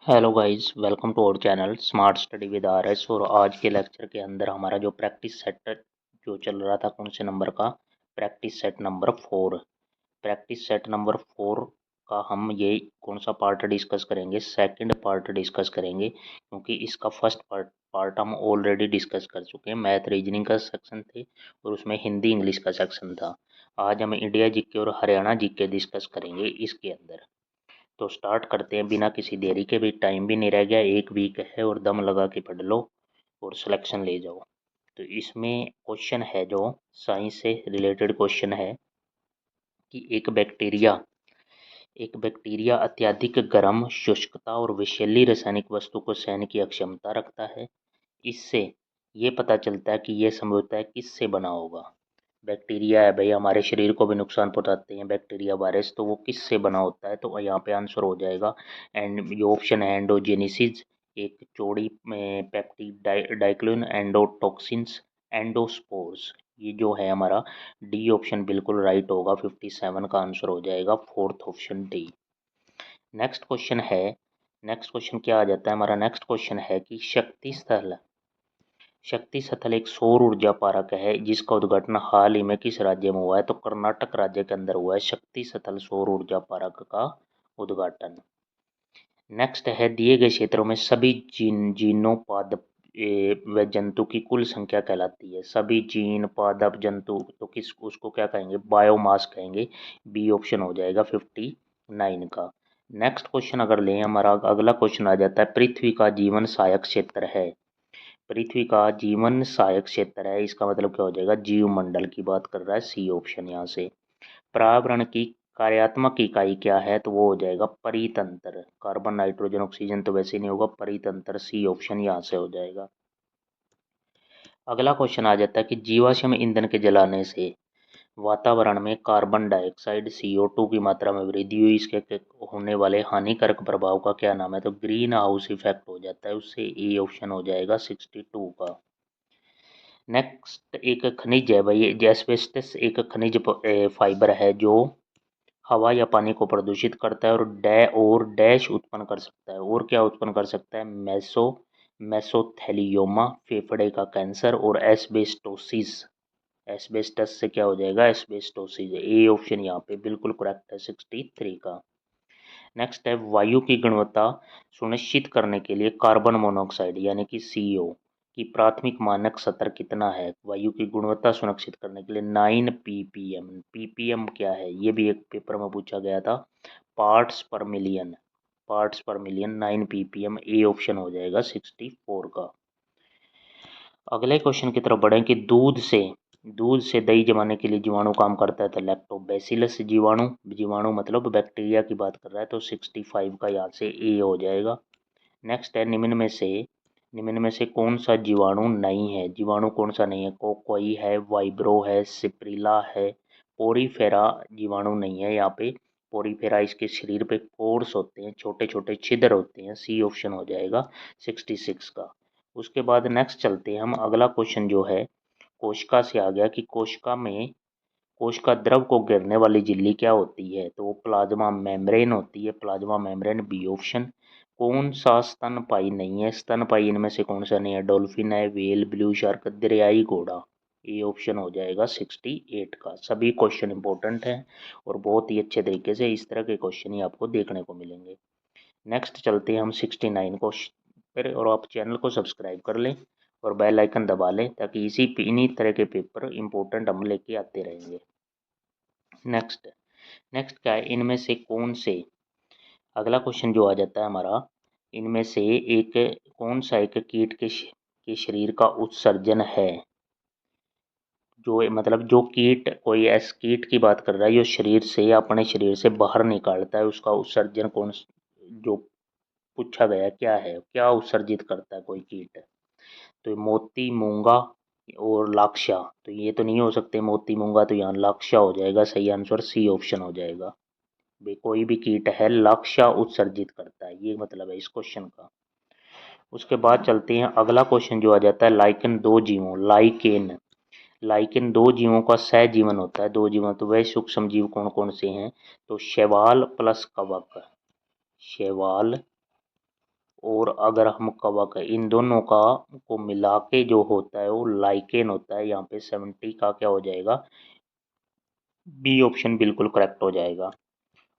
Hello guys, welcome to our channel smart study with RS. और आज के lecture के अंदर हमारा जो प्रैक्टिस सेट जो चल रहा था कौन से नंबर का, practice set number 4। Practice set number 4 का हम ये कौन सा पार्ट डिस्कस करेंगे, सेकंड पार्ट डिस्कस करेंगे, क्योंकि इसका फर्स्ट पार्ट हम ऑलरेडी डिस्कस कर चुके हैं। मैथ रीजनिंग का सेक्शन थे और उसमें हिंदी इंग्लिश का सेक्शन था। आज हम इंडिया जीके और हरियाणा जीके डिस्कस करेंगे इसके अंदर। तो स्टार्ट करते हैं बिना किसी देरी के, भी टाइम भी नहीं रह गया, एक वीक है और दम लगा के पढ़ लो और सिलेक्शन ले जाओ। तो इसमें क्वेश्चन है जो साइंस से रिलेटेड क्वेश्चन है कि एक बैक्टीरिया अत्यधिक गर्म, शुष्कता और विषैली रासायनिक वस्तु को सहने की अक्षमता रखता है। इससे ये पता चलता है कि यह संभवतः किससे बना होगा। बैक्टीरिया है भाई, हमारे शरीर को भी नुकसान पहुंचाते हैं बैक्टीरिया वायरस, तो वो किससे बना होता है, तो यहाँ पे आंसर हो जाएगा एंड ये ऑप्शन है एंडोजेनेसिस, एक चौड़ी में पेप्टिड डाइक्लोइन, एंडोटॉक्सिन्स, एंडोस्पोर्स। ये जो है हमारा डी ऑप्शन बिल्कुल राइट होगा, 57 का आंसर हो जाएगा, fourth option D. Next question क्या आ जाता है हमारा, नेक्स्ट क्वेश्चन है कि शक्ति स्थल एक सौर ऊर्जा पार्क है जिसका उद्घाटन हाल ही में किस राज्य में हुआ है, तो कर्नाटक राज्य के अंदर हुआ है शक्ति स्थल सौर ऊर्जा पार्क का उद्घाटन। नेक्स्ट है दिए गए क्षेत्रों में सभी जीनों पादप व जंतु की कुल संख्या कहलाती है। सभी जीन पादप जंतु तो किस उसको क्या कहेंगे, बायोमास कहेंगे। बी ऑप्शन हो जाएगा 59 का। नेक्स्ट क्वेश्चन अगर लें, हमारा अगला क्वेश्चन आ जाता है पृथ्वी का जीवन सहायक क्षेत्र है। पृथ्वी का जीवन सहायक क्षेत्र है, इसका मतलब क्या हो जाएगा, जीव मंडल की बात कर रहा है, सी ऑप्शन यहाँ से। पर्यावरण की कार्यात्मक इकाई क्या है, तो वो हो जाएगा परितंत्र। कार्बन नाइट्रोजन ऑक्सीजन तो वैसे नहीं होगा, परितंत्र, सी ऑप्शन यहाँ से हो जाएगा। अगला क्वेश्चन आ जाता है कि जीवाश्म ईंधन के जलाने से वातावरण में कार्बन डाइऑक्साइड CO2 की मात्रा में वृद्धि हुई, इसके होने वाले हानिकारक प्रभाव का क्या नाम है, तो ग्रीन हाउस इफेक्ट हो जाता है, उससे ए ऑप्शन हो जाएगा 62 का। नेक्स्ट एक खनिज है भाई, एस्बेस्टस एक खनिज फाइबर है जो हवा या पानी को प्रदूषित करता है और डैश उत्पन्न कर सकता है, और क्या उत्पन्न कर सकता है, मेसोथेलियोमा, फेफड़े का कैंसर और एस्बेस्टोसिस। एस्बेस्टस से क्या हो जाएगा, एस्बेस्टोसिस। ए ऑप्शन यहाँ पे बिल्कुल करेक्ट है, 63 का। नेक्स्ट है वायु की गुणवत्ता सुनिश्चित करने के लिए कार्बन मोनोऑक्साइड यानी कि CO की प्राथमिक मानक स्तर कितना है। वायु की गुणवत्ता सुनिश्चित करने के लिए 9 ppm। ppm क्या है, ये भी एक पेपर में पूछा गया था, पार्ट्स पर मिलियन 9 ppm। ए ऑप्शन हो जाएगा 64 का। अगले क्वेश्चन की तरफ बढ़ें कि दूध से दही जमाने के लिए जीवाणु काम करता है, तो लैक्टोबैसिलस जीवाणु, जीवाणु मतलब बैक्टीरिया की बात कर रहा है, तो 65 का यहाँ से ए हो जाएगा। नेक्स्ट है निम्न में से कौन सा जीवाणु नहीं है, जीवाणु कौन सा नहीं है, कोकोई है, वाइब्रो है, सिप्रिला है, पोरीफेरा जीवाणु नहीं है यहाँ पे। पोरीफेरा इसके शरीर पे पोर्स होते हैं, छोटे छोटे छिद्र होते हैं, सी ऑप्शन हो जाएगा 66 का। उसके बाद नेक्स्ट चलते हैं हम, अगला क्वेश्चन जो है कोशिका से आ गया कि कोशिका द्रव को घेरने वाली झिल्ली क्या होती है, तो वो प्लाज्मा मेम्ब्रेन होती है, प्लाज्मा मेम्ब्रेन, बी ऑप्शन। कौन सा स्तनपायी नहीं है, स्तनपायी इनमें से कौन सा नहीं है, डॉल्फिन है, व्हेल, ब्लू शार्क, दरियाई घोड़ा। ए ऑप्शन हो जाएगा 68 का। सभी क्वेश्चन इंपॉर्टेंट हैं और बहुत ही अच्छे तरीके से इस तरह के क्वेश्चन ही आपको देखने को मिलेंगे। नेक्स्ट चलते हैं हम 69 क्वेश्चन पर, और आप चैनल को सब्सक्राइब कर लें और बेल आइकन दबा लें ताकि इन्हीं तरह के पेपर इंपॉर्टेंट हम लेके आते रहेंगे। नेक्स्ट क्या है, इनमें से कौन से, अगला क्वेश्चन जो आ जाता है हमारा, इनमें से एक कौन सा एक कीट के शरीर का उत्सर्जन है, जो मतलब जो कीट, कोई ऐसे कीट की बात कर रहा है जो शरीर से अपने शरीर से बाहर निकालता है, उसका उत्सर्जन कौन, जो पूछा गया क्या है, क्या उत्सर्जित करता है कोई कीट, तो मोती, मूंगा और लाक्षा। तो ये तो नहीं हो सकते मोती मूंगा, तो यहाँ लाक्षा हो जाएगा सही आंसर, सी ऑप्शन हो जाएगा। भी कोई भी कीट है लाक्षा उत्सर्जित करता है, ये मतलब है इस क्वेश्चन का। उसके बाद चलते हैं, अगला क्वेश्चन जो आ जाता है लाइकेन दो जीवों का सहजीवन होता है, दो जीवों, तो वह सूक्ष्म जीव कौन कौन से हैं, तो शैवाल प्लस कवक, शैवाल और अगर हम कवक इन दोनों का को मिला के जो होता है वो लाइकेन होता है। यहाँ पे 70 का क्या हो जाएगा, बी ऑप्शन बिल्कुल करेक्ट हो जाएगा।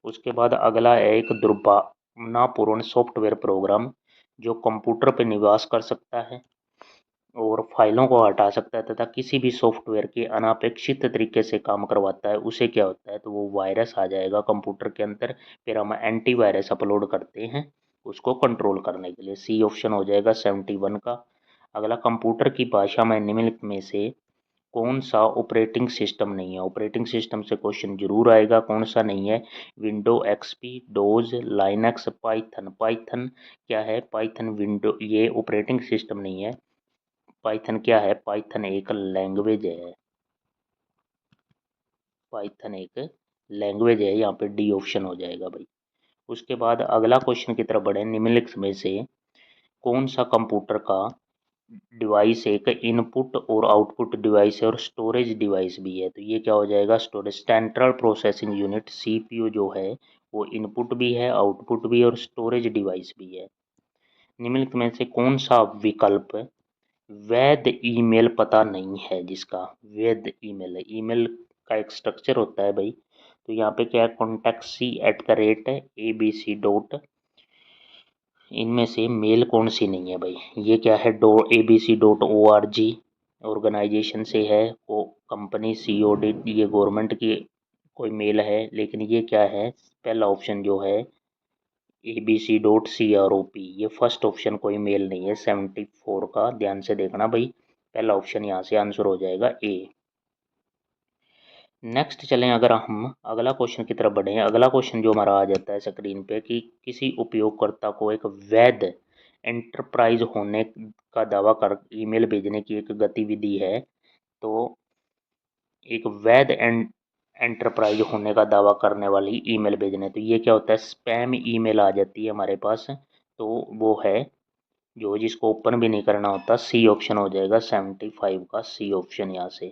उसके बाद अगला है एक दुर्भावनापूर्ण सॉफ्टवेयर प्रोग्राम जो कंप्यूटर पर निवास कर सकता है और फाइलों को हटा सकता है तथा किसी भी सॉफ्टवेयर के अनापेक्षित तरीके से काम करवाता है, उसे क्या होता है, तो वो वायरस आ जाएगा कंप्यूटर के अंदर। फिर हम एंटीवायरस अपलोड करते हैं उसको कंट्रोल करने के लिए। सी ऑप्शन हो जाएगा 71 का। अगला, कंप्यूटर की भाषा में निम्नलिखित में से कौन सा ऑपरेटिंग सिस्टम नहीं है। ऑपरेटिंग सिस्टम से क्वेश्चन जरूर आएगा, कौन सा नहीं है। Window XP, dose, Linux, Python. Python क्या है, पाइथन विंडो ये ऑपरेटिंग सिस्टम नहीं है। पाइथन क्या है, पाइथन एक लैंग्वेज है। पाइथन एक लैंग्वेज है, यहाँ पे डी ऑप्शन हो जाएगा भाई। उसके बाद अगला क्वेश्चन की तरफ बढ़े, निम्नलिखित में से कौन सा कंप्यूटर का डिवाइस एक इनपुट और आउटपुट डिवाइस है और स्टोरेज डिवाइस भी है। तो ये क्या हो जाएगा, storage central processing unit, CPU जो है वो इनपुट भी है, आउटपुट भी है और स्टोरेज डिवाइस भी है। निम्नलिखित में से कौन सा विकल्प वैध ईमेल पता नहीं है, जिसका वैध ईमेल है। ईमेल का एक स्ट्रक्चर होता है भाई, तो यहाँ पे क्या है, contact@abc. इनमें से मेल कौन सी नहीं है भाई, ये क्या है, abc.org ऑर्गेनाइजेशन से है, वो कंपनी COD, ये गवर्नमेंट की कोई मेल है, लेकिन ये क्या है, पहला ऑप्शन जो है abc.crop, ये फर्स्ट ऑप्शन कोई मेल नहीं है 74 का, ध्यान से देखना भाई, पहला ऑप्शन यहाँ से आंसर हो जाएगा ए। नेक्स्ट चलें, अगर हम अगला क्वेश्चन की तरफ बढ़ें, अगला क्वेश्चन जो हमारा आ जाता है स्क्रीन पे कि किसी उपयोगकर्ता को एक वैध एंटरप्राइज होने का दावा कर ईमेल भेजने की एक गतिविधि है, तो एक वैध एंटरप्राइज होने का दावा करने वाली ईमेल भेजने, तो ये क्या होता है, स्पैम ईमेल आ जाती है हमारे पास, तो वो है जो जिसको ओपन भी नहीं करना होता। सी ऑप्शन हो जाएगा 75 का, सी ऑप्शन यहाँ से।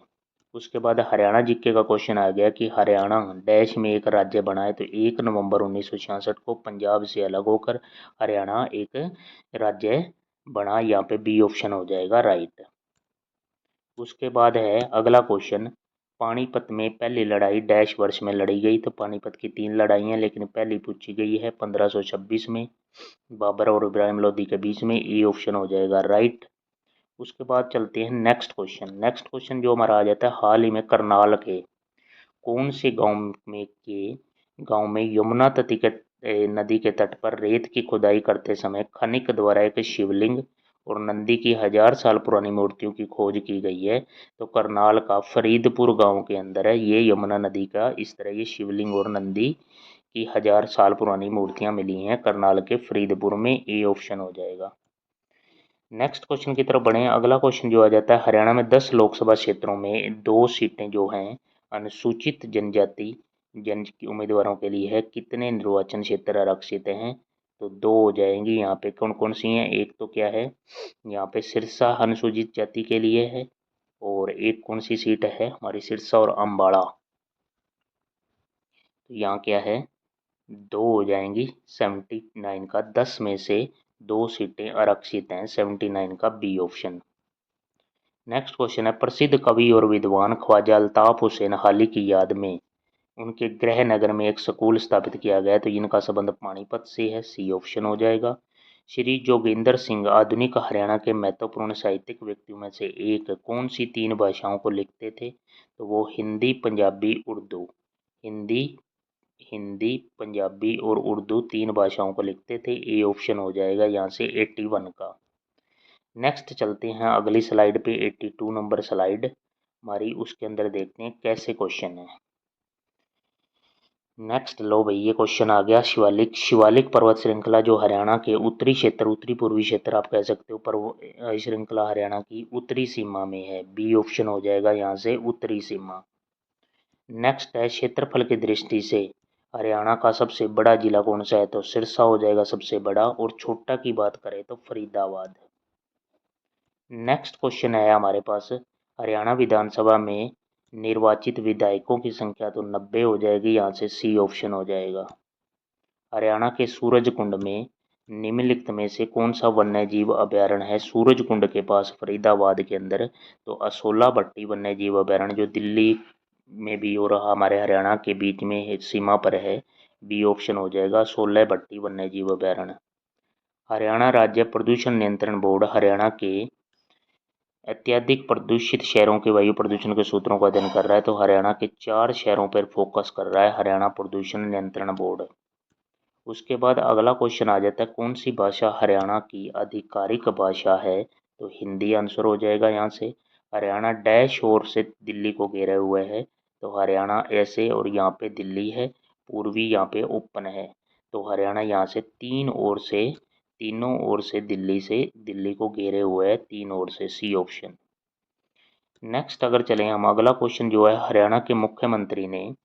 उसके बाद हरियाणा जीके का क्वेश्चन आ गया कि हरियाणा डैश में एक राज्य बना है, तो 1 नवंबर 1966 को पंजाब से अलग होकर हरियाणा एक राज्य बना, यहाँ पे बी ऑप्शन हो जाएगा राइट। उसके बाद है अगला क्वेश्चन, पानीपत में पहली लड़ाई डैश वर्ष में लड़ी गई, तो पानीपत की 3 लड़ाइयाँ, लेकिन पहली पूछी गई है 1526 में बाबर और इब्राहिम लोदी के बीच में, ई ऑप्शन हो जाएगा राइट। उसके बाद चलते हैं नेक्स्ट क्वेश्चन। नेक्स्ट क्वेश्चन जो हमारा आ जाता है, हाल ही में करनाल के कौन से गांव में यमुना नदी के तट पर रेत की खुदाई करते समय खनिक द्वारा एक शिवलिंग और नंदी की 1000 साल पुरानी मूर्तियों की खोज की गई है। तो करनाल का फरीदपुर गांव के अंदर है ये यमुना नदी का, इस तरह ये शिवलिंग और नंदी की 1000 साल पुरानी मूर्तियां मिली हैं करनाल के फरीदपुर में, ए ऑप्शन हो जाएगा। नेक्स्ट क्वेश्चन की तरफ बढ़े, अगला क्वेश्चन जो आ जाता है, हरियाणा में 10 लोकसभा क्षेत्रों में 2 सीटें जो हैं अनुसूचित जनजाति जन उम्मीदवारों के लिए है, कितने निर्वाचन क्षेत्र आरक्षित हैं, तो 2 हो जाएंगी। यहाँ पे कौन कौन सी हैं, एक तो क्या है, यहाँ पे सिरसा अनुसूचित जाति के लिए है, और एक कौन सी सीट है हमारी, सिरसा और अम्बाड़ा, तो यहाँ क्या है, 2 हो जाएंगी 79 का, 10 में से 2 सीटें आरक्षित हैं, 79 का बी ऑप्शन। नेक्स्ट क्वेश्चन है, प्रसिद्ध कवि और विद्वान ख्वाजा अल्ताफ हुसैन हाली की याद में उनके गृह नगर में एक स्कूल स्थापित किया गया, तो इनका संबंध पानीपत से है, सी ऑप्शन हो जाएगा। श्री जोगिंदर सिंह आधुनिक हरियाणा के महत्वपूर्ण साहित्यिक व्यक्तियों में से एक, कौन सी 3 भाषाओं को लिखते थे, तो वो हिंदी, पंजाबी, उर्दू। हिंदी हिंदी पंजाबी और उर्दू 3 भाषाओं को लिखते थे, ए ऑप्शन हो जाएगा यहाँ से 81 का। नेक्स्ट चलते हैं अगली स्लाइड पे, 82 नंबर स्लाइड हमारी, उसके अंदर देखते हैं कैसे क्वेश्चन है। नेक्स्ट लो भाई, ये क्वेश्चन आ गया, शिवालिक पर्वत श्रृंखला जो हरियाणा के उत्तरी क्षेत्र, उत्तरी पूर्वी क्षेत्र आप कह सकते हो, पर श्रृंखला हरियाणा की उत्तरी सीमा में है, बी ऑप्शन हो जाएगा यहाँ से उत्तरी सीमा। नेक्स्ट है, क्षेत्रफल की दृष्टि से हरियाणा का सबसे बड़ा जिला कौन सा है, तो सिरसा हो जाएगा सबसे बड़ा, और छोटा की बात करें तो फरीदाबाद। नेक्स्ट क्वेश्चन है हमारे पास, हरियाणा विधानसभा में निर्वाचित विधायकों की संख्या तो 90 हो जाएगी, यहाँ से सी ऑप्शन हो जाएगा। हरियाणा के सूरजकुंड में निम्नलिखित में से कौन सा वन्य जीव अभयारण्य है सूरजकुंड के पास फरीदाबाद के अंदर? तो असोला भट्टी वन्य जीव अभयारण्य जो दिल्ली में भी और हमारे हरियाणा के बीच में सीमा पर है, बी ऑप्शन हो जाएगा असोला भट्टी वन्य जीव अभयारण्य। हरियाणा राज्य प्रदूषण नियंत्रण बोर्ड हरियाणा के अत्यधिक प्रदूषित शहरों के वायु प्रदूषण के सूत्रों का अध्ययन कर रहा है, तो हरियाणा के 4 शहरों पर फोकस कर रहा है हरियाणा प्रदूषण नियंत्रण बोर्ड। उसके बाद अगला क्वेश्चन आ जाता है, कौन सी भाषा हरियाणा की आधिकारिक भाषा है? तो हिंदी आंसर हो जाएगा यहाँ से। हरियाणा डैश ओर से दिल्ली को घेरे हुए है, तो हरियाणा ऐसे और यहाँ पे दिल्ली है, पूर्वी यहाँ पे ओपन है, तो हरियाणा यहाँ से तीनों ओर से दिल्ली को घेरे हुए है, तीन ओर से, सी ऑप्शन। नेक्स्ट अगर चलें हम, अगला क्वेश्चन जो है, हरियाणा के मुख्यमंत्री ने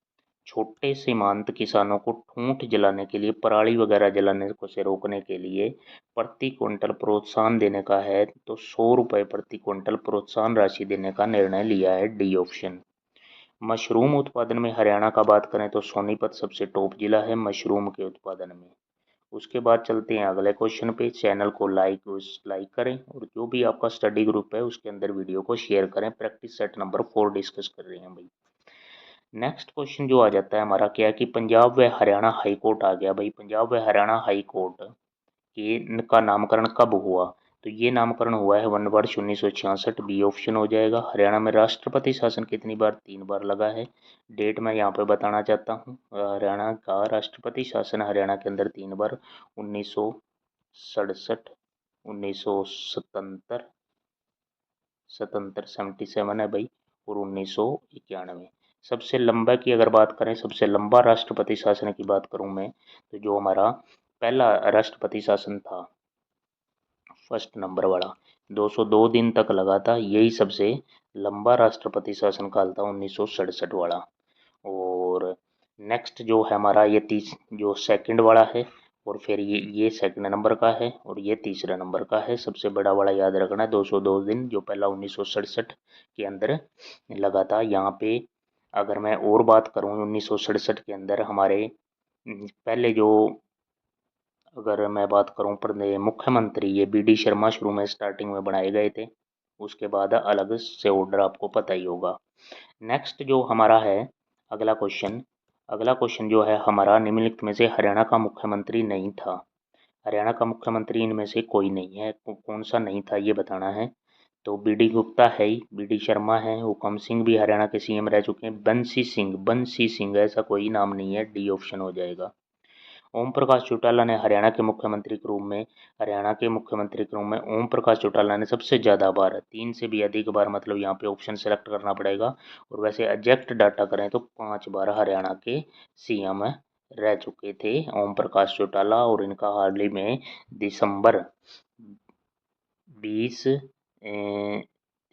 छोटे सीमांत किसानों को ठूंठ जलाने के लिए, पराली वगैरह जलाने को से रोकने के लिए प्रति क्विंटल प्रोत्साहन देने का है, तो 100 रुपये प्रति क्विंटल प्रोत्साहन राशि देने का निर्णय लिया है, डी ऑप्शन। मशरूम उत्पादन में हरियाणा का बात करें तो सोनीपत सबसे टॉप जिला है मशरूम के उत्पादन में। उसके बाद चलते हैं अगले क्वेश्चन पे। चैनल को लाइक करें और जो भी आपका स्टडी ग्रुप है उसके अंदर वीडियो को शेयर करें। प्रैक्टिस सेट नंबर 4 डिस्कस कर रहे हैं भाई। नेक्स्ट क्वेश्चन जो आ जाता है हमारा क्या है कि पंजाब व हरियाणा हाई कोर्ट आ गया भाई। पंजाब व हरियाणा हाई कोर्ट के का नामकरण कब हुआ? तो ये नामकरण हुआ है 1 वर्ष 1966, बी ऑप्शन हो जाएगा। हरियाणा में राष्ट्रपति शासन कितनी बार? 3 बार लगा है। डेट मैं यहाँ पे बताना चाहता हूँ, हरियाणा का राष्ट्रपति शासन हरियाणा के अंदर 3 बार, 1967, 1977, 77 है भाई, और 1991। सबसे लंबा की अगर बात करें, सबसे लंबा राष्ट्रपति शासन की बात करूं मैं, तो जो हमारा पहला राष्ट्रपति शासन था फर्स्ट नंबर वाला, 202 दिन तक लगा था, यही सबसे लंबा राष्ट्रपति शासन काल था 1967 वाला। और नेक्स्ट जो है हमारा ये जो सेकंड वाला है, और फिर ये सेकंड नंबर का है, और ये तीसरा नंबर का है। सबसे बड़ा वाला याद रखना है 202 दिन, जो पहला 1967 के अंदर लगा था। यहाँ पे अगर मैं और बात करूँ 1967 के अंदर हमारे पहले जो, अगर मैं बात करूँ मुख्यमंत्री, ये बी.डी. शर्मा शुरू में स्टार्टिंग में बनाए गए थे, उसके बाद अलग से ऑर्डर आपको पता ही होगा। नेक्स्ट जो हमारा है अगला क्वेश्चन जो है हमारा, निम्नलिखित में से हरियाणा का मुख्यमंत्री नहीं था। हरियाणा का मुख्यमंत्री इनमें से कोई नहीं है, कौन सा नहीं था ये बताना है। तो बी.डी. गुप्ता है ही, बी.डी. शर्मा है, हुकम सिंह भी हरियाणा के सीएम रह चुके हैं, बंसी सिंह ऐसा कोई नाम नहीं है, डी ऑप्शन हो जाएगा। ओम प्रकाश चौटाला ने हरियाणा के मुख्यमंत्री के रूप में ओम प्रकाश चौटाला ने सबसे ज़्यादा बार, 3 से भी अधिक बार, मतलब यहाँ पे ऑप्शन सेलेक्ट करना पड़ेगा। और वैसे एग्जैक्ट डाटा करें तो 5 बार हरियाणा के सीएम रह चुके थे ओम प्रकाश चौटाला, और इनका हाल ही में दिसंबर 20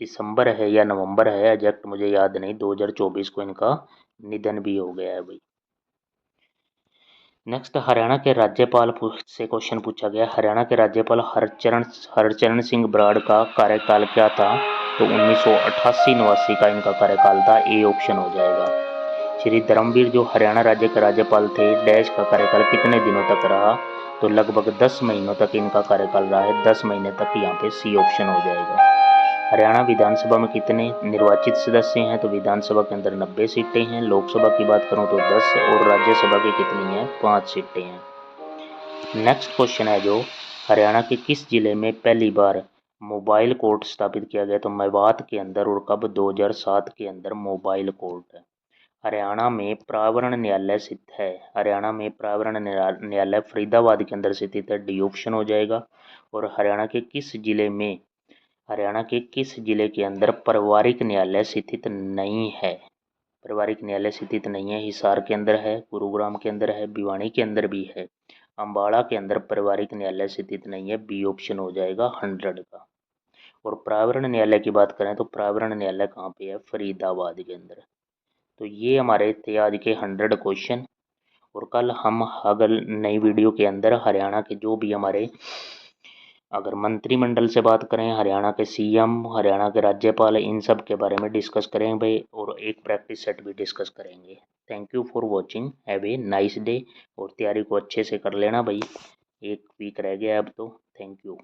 दिसंबर है या नवंबर है, एग्जैक्ट मुझे याद नहीं, 2024 को इनका निधन भी हो गया है भाई। नेक्स्ट हरियाणा के राज्यपाल से क्वेश्चन पूछा गया, हरियाणा के राज्यपाल हरचरण सिंह बराड़ का कार्यकाल क्या था? तो 1988-89 का इनका कार्यकाल था, ए ऑप्शन हो जाएगा। श्री धर्मवीर जो हरियाणा राज्य के राज्यपाल थे, डैश का कार्यकाल कितने दिनों तक रहा? तो लगभग 10 महीनों तक इनका कार्यकाल रहा है, 10 महीने तक, यहाँ पे सी ऑप्शन हो जाएगा। हरियाणा विधानसभा में कितने निर्वाचित सदस्य हैं? तो विधानसभा के अंदर 90 सीटें हैं। लोकसभा की बात करूं तो 10, और राज्यसभा की कितनी हैं? 5 सीटें हैं। नेक्स्ट क्वेश्चन है जो, हरियाणा के किस जिले में पहली बार मोबाइल कोर्ट स्थापित किया गया? तो मेवात के अंदर, और कब? 2007 के अंदर मोबाइल कोर्ट। हरियाणा में पर्यावरण न्यायालय स्थित है, हरियाणा में पर्यावरण न्यायालय फरीदाबाद के अंदर स्थित है, डी ऑप्शन हो जाएगा। और हरियाणा के किस जिले के अंदर पारिवारिक न्यायालय स्थित नहीं है? पारिवारिक न्यायालय स्थित नहीं है, हिसार के अंदर है, गुरुग्राम के अंदर है, भिवानी के अंदर भी है, अम्बाड़ा के अंदर पारिवारिक न्यायालय स्थित नहीं है, बी ऑप्शन हो जाएगा 100 का। और पर्यावरण न्यायालय की बात करें तो पर्यावरण न्यायालय कहाँ पे है? फरीदाबाद के अंदर। तो ये हमारे थे आज के 100 क्वेश्चन, और कल हम अगर नई वीडियो के अंदर हरियाणा के जो भी हमारे, अगर मंत्रिमंडल से बात करें, हरियाणा के सीएम, हरियाणा के राज्यपाल, इन सब के बारे में डिस्कस करेंगे भाई, और एक प्रैक्टिस सेट भी डिस्कस करेंगे। Thank you for watching, have a nice day, और तैयारी को अच्छे से कर लेना भाई। एक वीक रह गया अब तो। Thank you.